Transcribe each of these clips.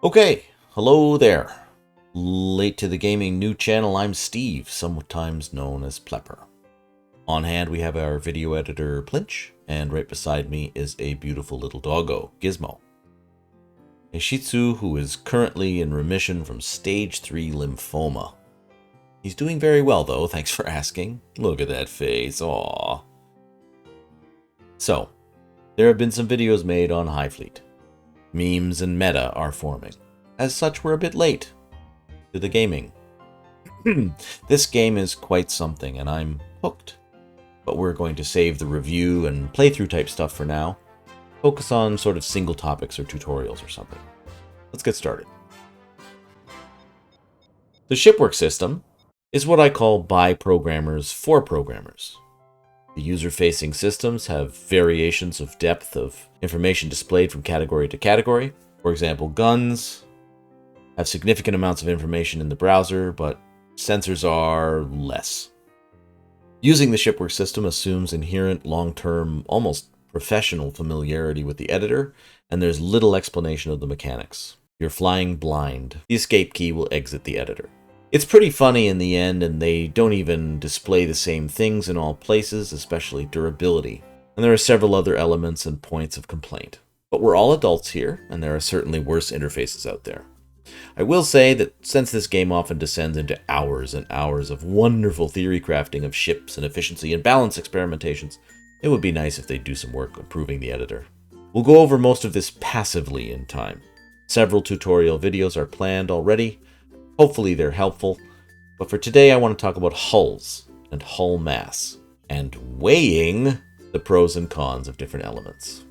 Okay, hello there. Late to the gaming new channel, I'm Steve, sometimes known as Plepper. On hand we have our video editor Plinch, and right beside me is a beautiful little doggo, Gizmo. A Shih Tzu who is currently in remission from stage 3 lymphoma. He's doing very well though, thanks for asking. Look at that face, aww. So, there have been some videos made on HighFleet. Memes and meta are forming. As such, we're a bit late to the gaming. This game is quite something, and I'm hooked. But we're going to save the review and playthrough type stuff for now. Focus on sort of single topics or tutorials or something. Let's get started. The Shipwork system is what I call by programmers for programmers. The user-facing systems have variations of depth of information displayed from category to category. For example, guns have significant amounts of information in the browser, but sensors are less. Using the Shipwork system assumes inherent long-term, almost professional familiarity with the editor, and there's little explanation of the mechanics. You're flying blind. The escape key will exit the editor. It's pretty funny in the end, and they don't even display the same things in all places, especially durability. And there are several other elements and points of complaint. But we're all adults here, and there are certainly worse interfaces out there. I will say that since this game often descends into hours and hours of wonderful theory crafting of ships and efficiency and balance experimentations, it would be nice if they'd do some work improving the editor. We'll go over most of this passively in time. Several tutorial videos are planned already. Hopefully they're helpful, but for today I want to talk about hulls and hull mass, and weighing the pros and cons of different elements.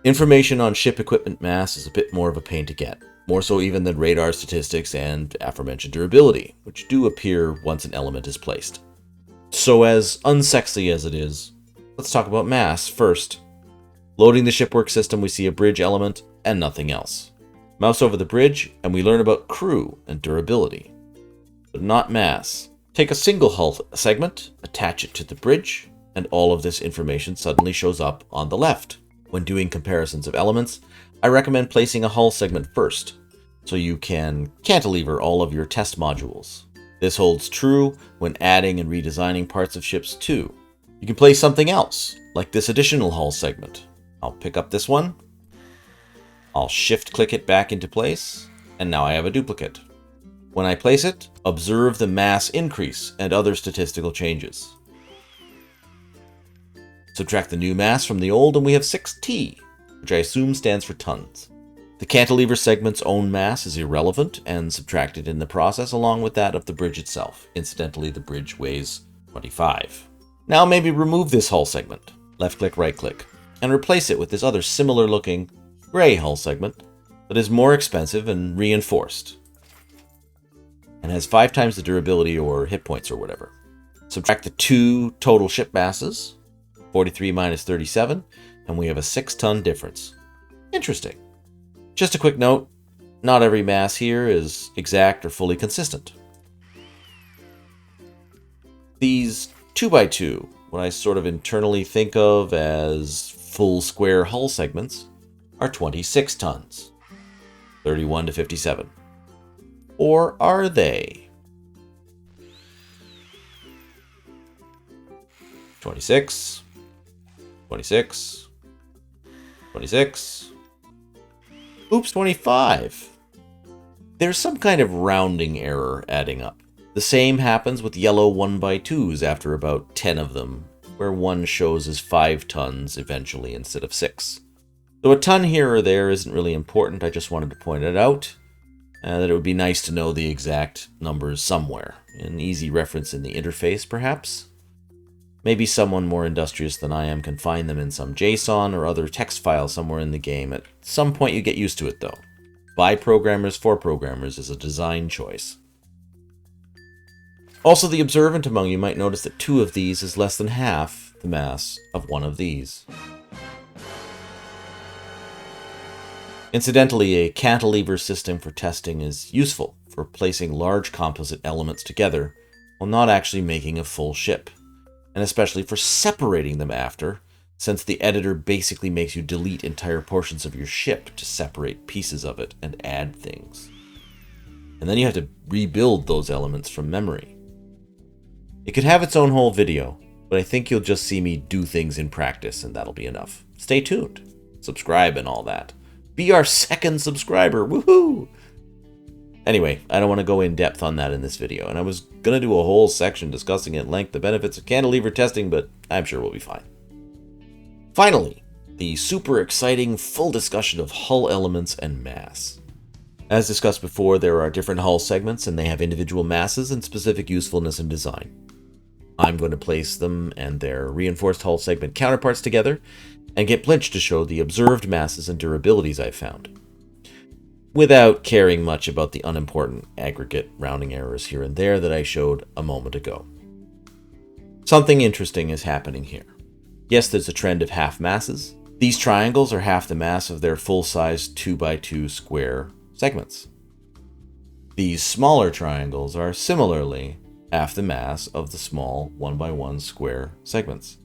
Information on ship equipment mass is a bit more of a pain to get, more so even than radar statistics and aforementioned durability, which do appear once an element is placed. So as unsexy as it is, let's talk about mass first. Loading the Shipwork system, we see a bridge element and nothing else. Mouse over the bridge, and we learn about crew and durability, but not mass. Take a single hull segment, attach it to the bridge, and all of this information suddenly shows up on the left. When doing comparisons of elements, I recommend placing a hull segment first, so you can cantilever all of your test modules. This holds true when adding and redesigning parts of ships too. You can place something else, like this additional hull segment. I'll pick up this one. I'll shift-click it back into place, and now I have a duplicate. When I place it, observe the mass increase and other statistical changes. Subtract the new mass from the old, and we have 6T, which I assume stands for tons. The cantilever segment's own mass is irrelevant and subtracted in the process along with that of the bridge itself. Incidentally, the bridge weighs 25. Now maybe remove this hull segment, left-click, right-click, and replace it with this other similar-looking gray hull segment that is more expensive and reinforced and has 5 times the durability or hit points or whatever. Subtract the two total ship masses, 43 minus 37, and we have a 6-ton difference. Interesting. Just a quick note, not every mass here is exact or fully consistent. These 2x2, what I sort of internally think of as full square hull segments, are 26 tons, 31 to 57. Or are they? 26, 26, 26, oops, 25. There's some kind of rounding error adding up. The same happens with yellow 1x2s after about 10 of them, where one shows as 5 tons eventually instead of 6. So a ton here or there isn't really important, I just wanted to point it out, that it would be nice to know the exact numbers somewhere. An easy reference in the interface, perhaps? Maybe someone more industrious than I am can find them in some JSON or other text file somewhere in the game. At some point you get used to it though. By programmers for programmers is a design choice. Also, the observant among you might notice that 2 of these is less than half the mass of one of these. Incidentally, a cantilever system for testing is useful for placing large composite elements together while not actually making a full ship, and especially for separating them after, since the editor basically makes you delete entire portions of your ship to separate pieces of it and add things. And then you have to rebuild those elements from memory. It could have its own whole video, but I think you'll just see me do things in practice and that'll be enough. Stay tuned, subscribe and all that. Be our second subscriber, woohoo! Anyway, I don't want to go in depth on that in this video, and I was going to do a whole section discussing at length the benefits of cantilever testing, but I'm sure we'll be fine. Finally, the super exciting full discussion of hull elements and mass. As discussed before, there are different hull segments and they have individual masses and specific usefulness in design. I'm going to place them and their reinforced hull segment counterparts together and get Blinch to show the observed masses and durabilities I've found, without caring much about the unimportant aggregate rounding errors here and there that I showed a moment ago. Something interesting is happening here. Yes, there's a trend of half masses. These triangles are half the mass of their full-size 2x2 square segments. These smaller triangles are similarly half the mass of the small 1x1 square segments.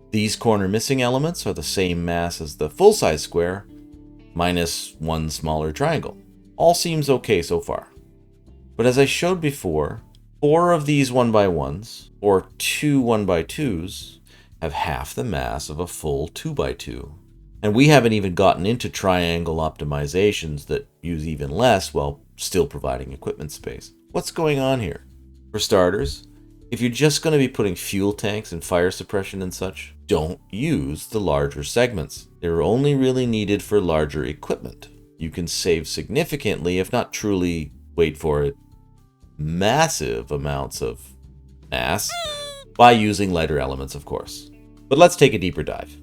These corner missing elements are the same mass as the full-size square, minus one smaller triangle. All seems okay so far. But as I showed before, 4 of these 1x1s, or 2 1x2s, have half the mass of a full 2x2. And we haven't even gotten into triangle optimizations that use even less while still providing equipment space. What's going on here? For starters, if you're just going to be putting fuel tanks and fire suppression and such, don't use the larger segments. They're only really needed for larger equipment. You can save significantly, if not truly, wait for it, massive amounts of mass by using lighter elements, of course. But let's take a deeper dive.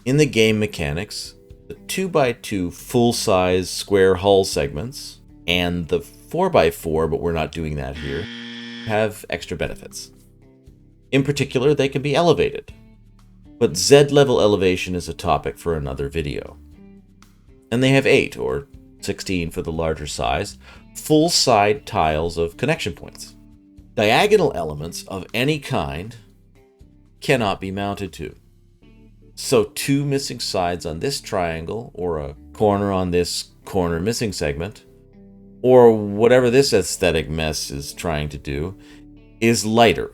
In the game mechanics, the 2x2 full-size square hull segments and the 4x4, but we're not doing that here, have extra benefits. In particular, they can be elevated. But Z-level elevation is a topic for another video. And they have 8, or 16 for the larger size, full side tiles of connection points. Diagonal elements of any kind cannot be mounted to. So 2 missing sides on this triangle, or a corner on this corner missing segment, or whatever this aesthetic mess is trying to do, is lighter,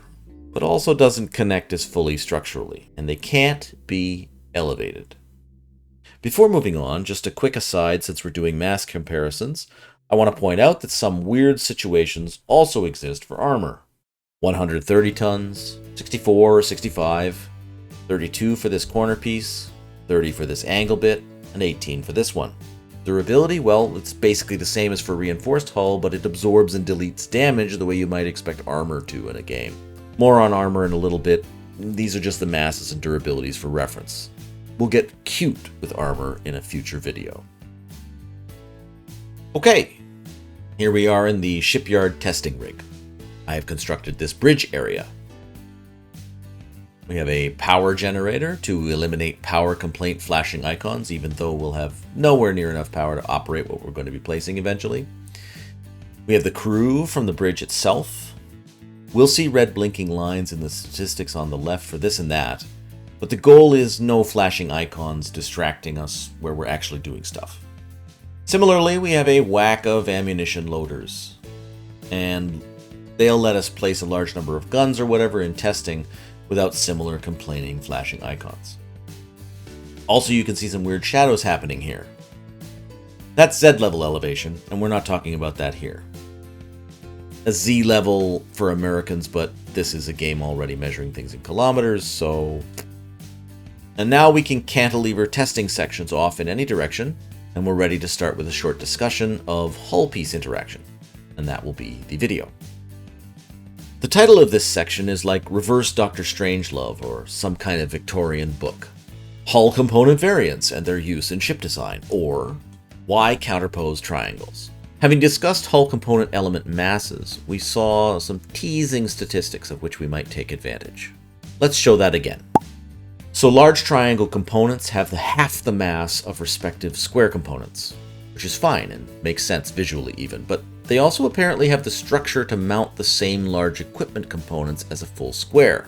but also doesn't connect as fully structurally, and they can't be elevated. Before moving on, just a quick aside since we're doing mass comparisons, I want to point out that some weird situations also exist for Armour. 130 tons, 64 or 65, 32 for this corner piece, 30 for this angle bit, and 18 for this one. Durability, well, it's basically the same as for reinforced hull, but it absorbs and deletes damage the way you might expect Armour to in a game. More on Armour in a little bit. These are just the masses and durabilities for reference. We'll get cute with Armour in a future video. Okay, here we are in the shipyard testing rig. I have constructed this bridge area. We have a power generator to eliminate power complaint flashing icons, even though we'll have nowhere near enough power to operate what we're going to be placing eventually. We have the crew from the bridge itself. We'll see red blinking lines in the statistics on the left for this and that, but the goal is no flashing icons distracting us where we're actually doing stuff. Similarly, we have a whack of ammunition loaders, and they'll let us place a large number of guns or whatever in testing without similar complaining flashing icons. Also, you can see some weird shadows happening here. That's Z-level elevation, and we're not talking about that here. A Z-level for Americans, but this is a game already measuring things in kilometers, so... And now we can cantilever testing sections off in any direction, and we're ready to start with a short discussion of hull piece interaction, and that will be the video. The title of this section is like Reverse Dr. Strangelove or some kind of Victorian book. Hull component variants and their use in ship design, or Why Counterpose Triangles. Having discussed hull component element masses, we saw some teasing statistics of which we might take advantage. Let's show that again. So large triangle components have half the mass of respective square components, which is fine and makes sense visually even, but they also apparently have the structure to mount the same large equipment components as a full square.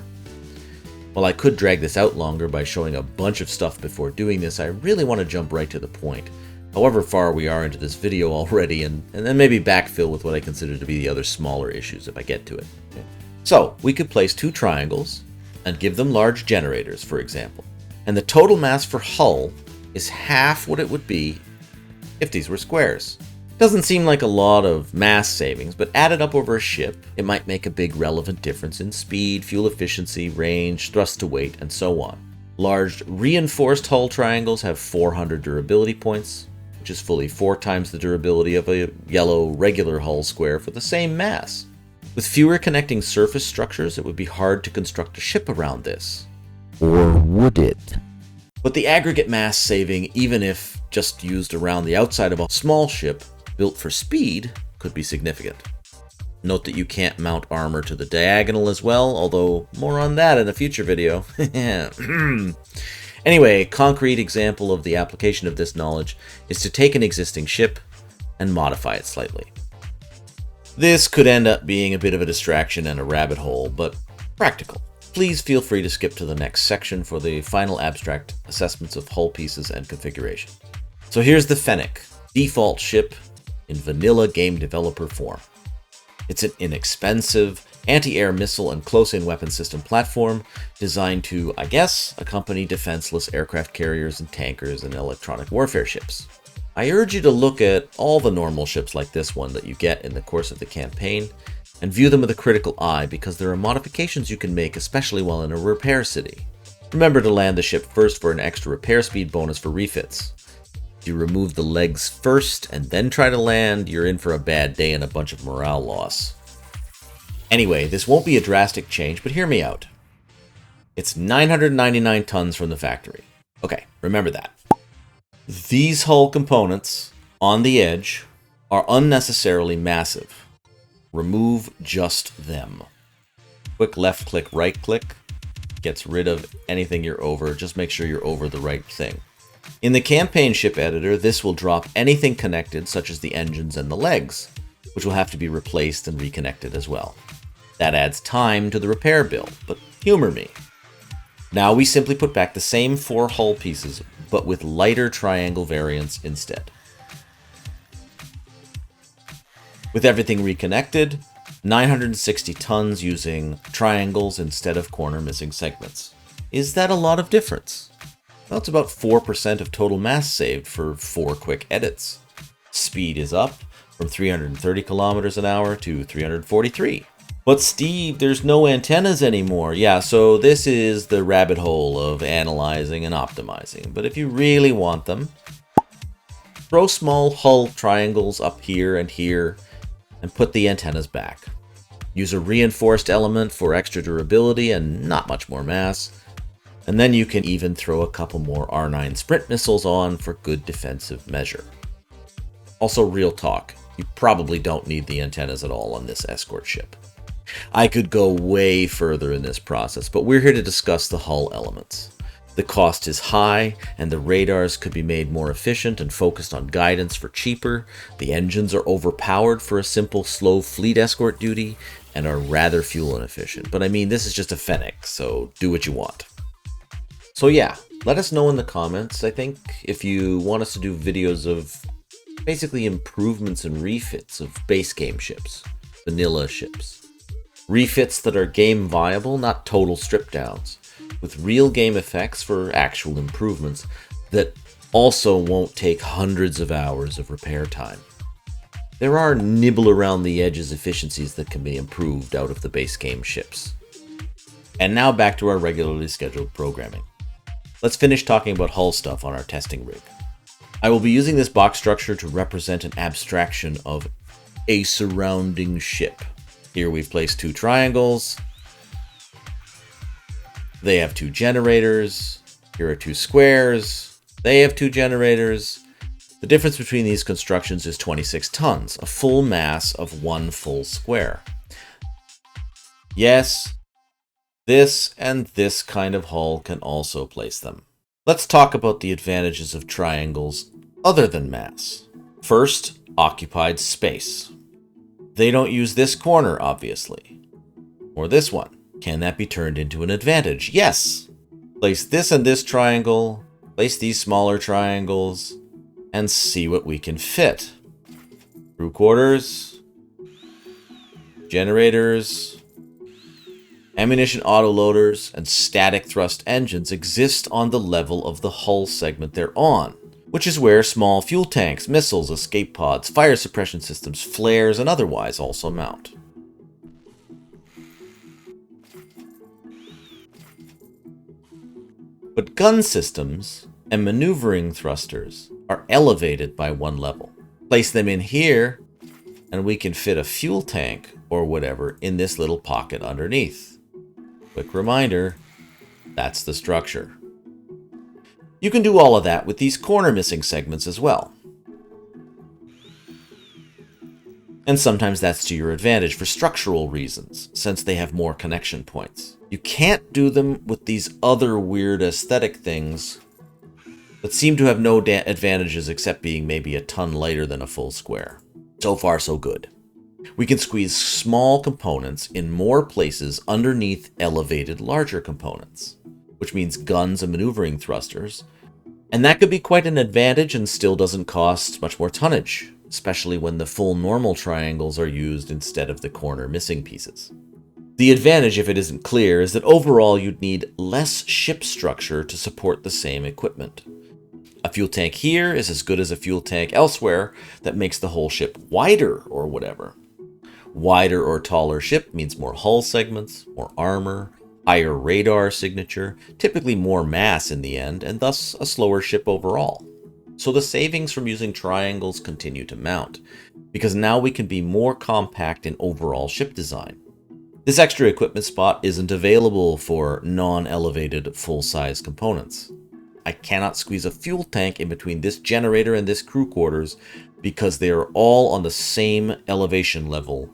While I could drag this out longer by showing a bunch of stuff before doing this, I really want to jump right to the point, however far we are into this video already, and then maybe backfill with what I consider to be the other smaller issues if I get to it. Okay. So, we could place two triangles and give them large generators, for example. And the total mass for hull is half what it would be if these were squares. Doesn't seem like a lot of mass savings, but added up over a ship, it might make a big relevant difference in speed, fuel efficiency, range, thrust to weight, and so on. Large reinforced hull triangles have 400 durability points, which is fully 4 times the durability of a yellow regular hull square for the same mass. With fewer connecting surface structures, it would be hard to construct a ship around this. Or would it? But the aggregate mass saving, even if just used around the outside of a small ship built for speed, could be significant. Note that you can't mount armor to the diagonal as well, although more on that in a future video. Anyway, a concrete example of the application of this knowledge is to take an existing ship and modify it slightly. This could end up being a bit of a distraction and a rabbit hole, but practical. Please feel free to skip to the next section for the final abstract assessments of hull pieces and configuration. So here's the Fenek, default ship in vanilla game developer form. It's an inexpensive, anti-air missile and close-in weapon system platform designed to, I guess, accompany defenseless aircraft carriers and tankers and electronic warfare ships. I urge you to look at all the normal ships like this one that you get in the course of the campaign and view them with a critical eye because there are modifications you can make, especially while in a repair city. Remember to land the ship first for an extra repair speed bonus for refits. If you remove the legs first and then try to land, you're in for a bad day and a bunch of morale loss. Anyway, this won't be a drastic change, but hear me out. It's 999 tons from the factory. Okay, remember that. These hull components on the edge are unnecessarily massive. Remove just them. Quick left click, right click gets rid of anything you're over. Just make sure you're over the right thing. In the campaign ship editor, this will drop anything connected, such as the engines and the legs, which will have to be replaced and reconnected as well. That adds time to the repair bill, but humor me. Now we simply put back the same 4 hull pieces, but with lighter triangle variants instead. With everything reconnected, 960 tons using triangles instead of corner missing segments. Is that a lot of difference? Well, it's about 4% of total mass saved for 4 quick edits. Speed is up from 330 kilometers an hour to 343. But Steve, there's no antennas anymore. Yeah, so this is the rabbit hole of analyzing and optimizing. But if you really want them, throw small hull triangles up here and put the antennas back. Use a reinforced element for extra durability and not much more mass. And then you can even throw a couple more R9 sprint missiles on for good defensive measure. Also, real talk, you probably don't need the antennas at all on this escort ship. I could go way further in this process, but we're here to discuss the hull elements. The cost is high, and the radars could be made more efficient and focused on guidance for cheaper. The engines are overpowered for a simple, slow fleet escort duty, and are rather fuel inefficient. But I mean, this is just a Fenek, so do what you want. So yeah, let us know in the comments, I think, if you want us to do videos of basically improvements and refits of base game ships, vanilla ships. Refits that are game viable, not total strip downs, with real game effects for actual improvements that also won't take hundreds of hours of repair time. There are nibble around the edges efficiencies that can be improved out of the base game ships. And now back to our regularly scheduled programming. Let's finish talking about hull stuff on our testing rig. I will be using this box structure to represent an abstraction of a surrounding ship. Here we've placed 2 triangles. They have 2 generators. Here are 2 squares. They have 2 generators. The difference between these constructions is 26 tons, a full mass of 1 full square. Yes, this and this kind of hull can also place them. Let's talk about the advantages of triangles other than mass. First, occupied space. They don't use this corner, obviously. Or this one. Can that be turned into an advantage? Yes! Place this and this triangle, place these smaller triangles, and see what we can fit. Crew quarters, generators, ammunition autoloaders, and static thrust engines exist on the level of the hull segment they're on, which is where small fuel tanks, missiles, escape pods, fire suppression systems, flares, and otherwise also mount. But gun systems and maneuvering thrusters are elevated by one level. Place them in here, and we can fit a fuel tank or whatever in this little pocket underneath. Quick reminder, that's the structure. You can do all of that with these corner missing segments as well. And sometimes that's to your advantage for structural reasons, since they have more connection points. You can't do them with these other weird aesthetic things that seem to have no advantages except being maybe a ton lighter than a full square. So far, so good. We can squeeze small components in more places underneath elevated larger components, which means guns and maneuvering thrusters, and that could be quite an advantage and still doesn't cost much more tonnage, especially when the full normal triangles are used instead of the corner missing pieces. The advantage, if it isn't clear, is that overall you'd need less ship structure to support the same equipment. A fuel tank here is as good as a fuel tank elsewhere that makes the whole ship wider or whatever. Wider or taller ship means more hull segments, more armor, higher radar signature, typically more mass in the end, and thus a slower ship overall. So the savings from using triangles continue to mount, because now we can be more compact in overall ship design. This extra equipment spot isn't available for non-elevated full-size components. I cannot squeeze a fuel tank in between this generator and this crew quarters because they are all on the same elevation level,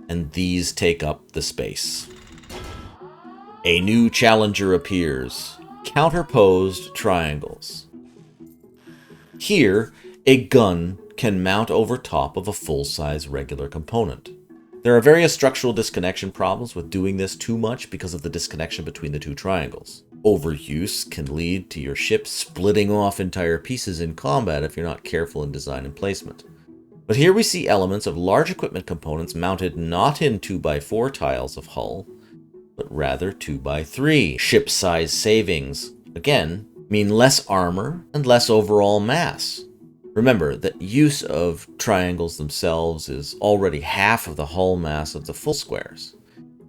and these take up the space. A new challenger appears. Counterposed triangles. Here, a gun can mount over top of a full-size regular component. There are various structural disconnection problems with doing this too much because of the disconnection between the two triangles. Overuse can lead to your ship splitting off entire pieces in combat if you're not careful in design and placement. But here we see elements of large equipment components mounted not in 2x4 tiles of hull, but rather 2x3. Ship size savings, again, mean less armor and less overall mass. Remember that use of triangles themselves is already half of the hull mass of the full squares.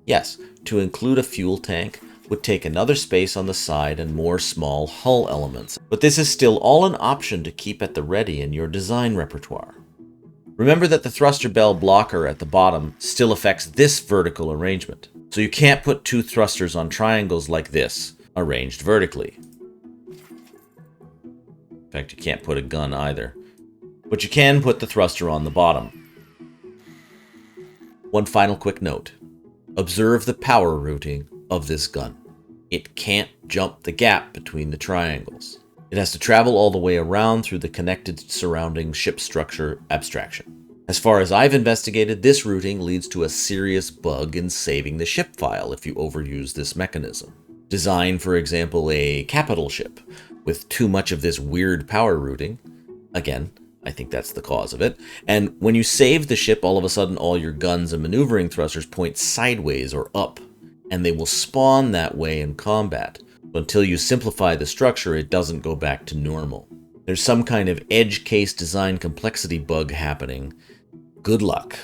Yes, to include a fuel tank would take another space on the side and more small hull elements, but this is still all an option to keep at the ready in your design repertoire. Remember that the thruster bell blocker at the bottom still affects this vertical arrangement, so you can't put two thrusters on triangles like this, arranged vertically. In fact, you can't put a gun either. But you can put the thruster on the bottom. One final quick note. Observe the power routing of this gun. It can't jump the gap between the triangles. It has to travel all the way around through the connected surrounding ship structure abstraction. As far as I've investigated, this routing leads to a serious bug in saving the ship file if you overuse this mechanism. Design, for example, a capital ship with too much of this weird power routing. Again, I think that's the cause of it. And when you save the ship, all of a sudden all your guns and maneuvering thrusters point sideways or up, and they will spawn that way in combat. Until you simplify the structure, it doesn't go back to normal. There's some kind of edge case design complexity bug happening. Good luck.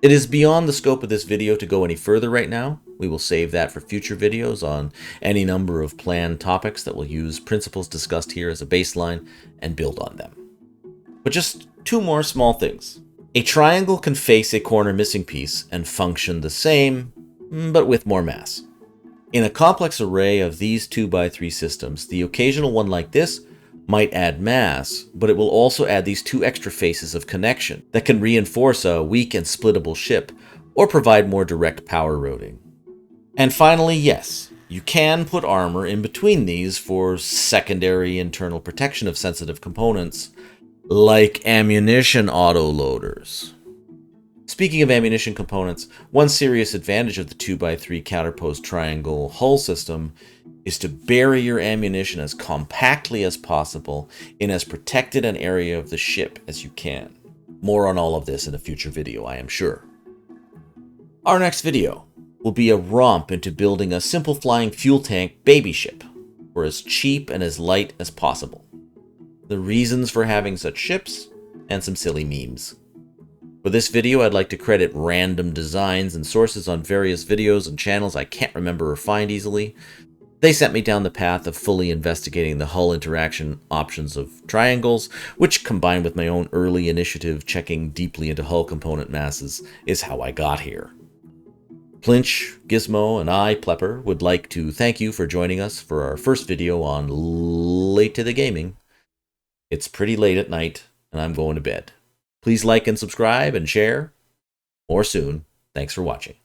It is beyond the scope of this video to go any further right now. We will save that for future videos on any number of planned topics that will use principles discussed here as a baseline and build on them. But just two more small things. A triangle can face a corner missing piece and function the same, but with more mass. In a complex array of these 2x3 systems, the occasional one like this might add mass, but it will also add these two extra faces of connection that can reinforce a weak and splittable ship or provide more direct power routing. And finally, yes, you can put armor in between these for secondary internal protection of sensitive components, like ammunition autoloaders. Speaking of ammunition components, one serious advantage of the 2x3 counterpost triangle hull system is to bury your ammunition as compactly as possible in as protected an area of the ship as you can. More on all of this in a future video, I am sure. Our next video will be a romp into building a simple flying fuel tank baby ship for as cheap and as light as possible. The reasons for having such ships, and some silly memes. For this video, I'd like to credit random designs and sources on various videos and channels I can't remember or find easily. They sent me down the path of fully investigating the hull interaction options of triangles, which combined with my own early initiative checking deeply into hull component masses is how I got here. Plinch, Gizmo, and I, Plepper, would like to thank you for joining us for our first video on Late to the Gaming. It's pretty late at night, and I'm going to bed. Please like and subscribe and share. More soon. Thanks for watching.